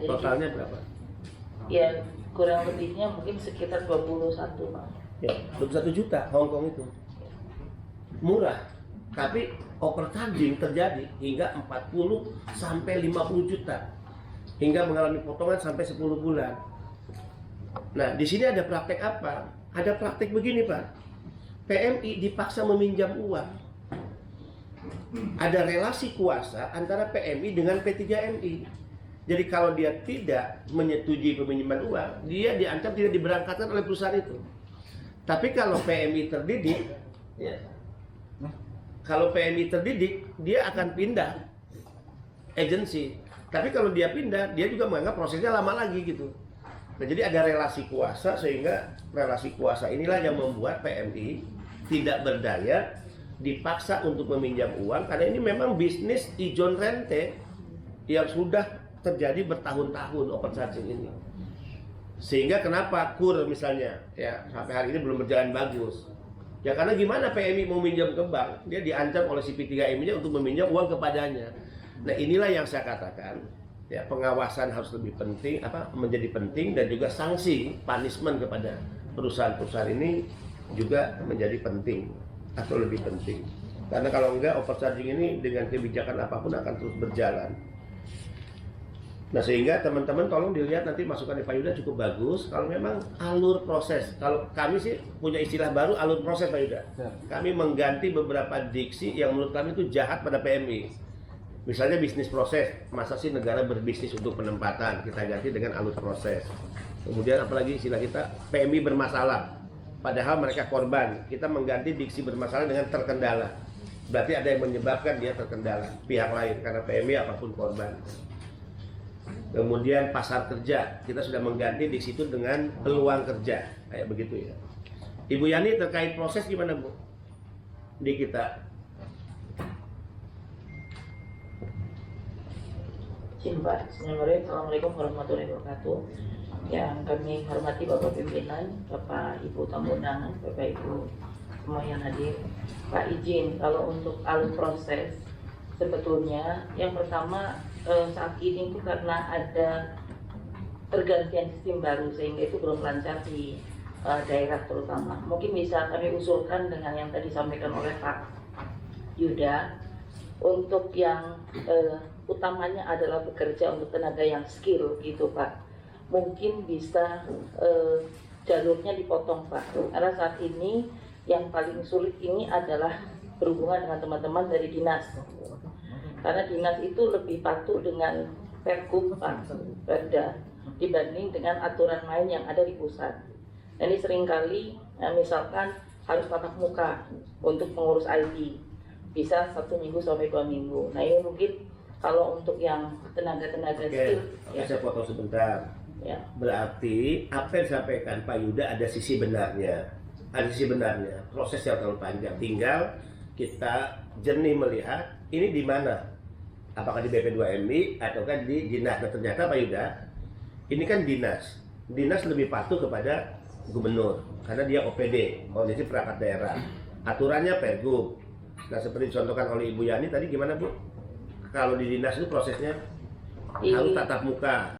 Jadi totalnya berapa? Ya kurang lebihnya mungkin sekitar 21 Pak. Ya, 21 juta Hongkong itu. Murah. Tapi overcharging terjadi hingga 40 sampai 50 juta. Hingga mengalami potongan sampai 10 bulan. Nah, di sini ada praktek apa? Ada praktek begini, Pak. PMI dipaksa meminjam uang. Ada relasi kuasa antara PMI dengan P3MI. Jadi kalau dia tidak menyetujui peminjaman uang, dia diancam tidak diberangkatkan oleh perusahaan itu. Tapi kalau PMI terdidik, ya, kalau PMI terdidik, dia akan pindah agensi. Tapi kalau dia pindah, dia juga menganggap prosesnya lama lagi gitu. Nah, jadi ada relasi kuasa, sehingga relasi kuasa inilah yang membuat PMI tidak berdaya, dipaksa untuk meminjam uang, karena ini memang bisnis ijon rente yang sudah terjadi bertahun-tahun overcharging ini. Sehingga kenapa KUR misalnya ya sampai hari ini belum berjalan bagus. Ya karena gimana PMI mau minjam ke bank, dia diancam oleh si P3MI-nya untuk meminjam uang kepadanya. Nah, inilah yang saya katakan, ya pengawasan harus lebih penting, menjadi penting, dan juga sanksi punishment kepada perusahaan-perusahaan ini juga menjadi penting atau lebih penting. Karena kalau enggak, overcharging ini dengan kebijakan apapun akan terus berjalan. Nah, sehingga teman-teman tolong dilihat nanti masukan Pak Yuda cukup bagus. Kalau memang alur proses, kalau kami sih punya istilah baru, alur proses Pak Yuda. Kami mengganti beberapa diksi yang menurut kami itu jahat pada PMI. Misalnya bisnis proses, masa sih negara berbisnis untuk penempatan, kita ganti dengan alur proses. Kemudian apalagi istilah kita, PMI bermasalah, padahal mereka korban, kita mengganti diksi bermasalah dengan terkendala. Berarti ada yang menyebabkan dia terkendala, pihak lain, karena PMI apapun korban. Kemudian pasar kerja, kita sudah mengganti di situ dengan peluang kerja, kayak begitu ya. Ibu Yani terkait proses gimana Bu? Di kita. Assalamualaikum warahmatullahi wabarakatuh. Yang kami hormati Bapak Pimpinan, Bapak Ibu tamu undangan, Bapak Ibu semua yang hadir. Pak izin, kalau untuk alur proses sebetulnya yang pertama saat ini itu karena ada pergantian sistem baru sehingga itu belum lancar di daerah terutama. Mungkin bisa kami usulkan dengan yang tadi disampaikan oleh Pak Yuda, untuk yang utamanya adalah bekerja untuk tenaga yang skill gitu Pak. Mungkin bisa jalurnya dipotong Pak, karena saat ini yang paling sulit ini adalah berhubungan dengan teman-teman dari dinas. Karena dinas itu lebih patuh dengan Pergub Pak, Perda, dibanding dengan aturan main yang ada di pusat. Nah, ini seringkali misalkan harus tatap muka untuk mengurus ID, bisa 1 minggu sampai 2 minggu. Nah, ini mungkin kalau untuk yang tenaga-tenaga skill. Oke, saya potong sebentar. Ya. Berarti apa yang disampaikan Pak Yuda ada sisi benarnya. Ada sisi benarnya. Proses yang terlalu panjang. Tinggal kita jernih melihat ini di mana. Apakah di BP2MI ataukah di dinas. Nah, ternyata Pak Yuda, ini kan dinas. Dinas lebih patuh kepada gubernur karena dia OPD, Organisasi Perangkat Daerah. Aturannya Pergub. Nah, seperti dicontohkan oleh Ibu Yani tadi, gimana Bu? Kalau di dinas itu prosesnya harus tatap muka.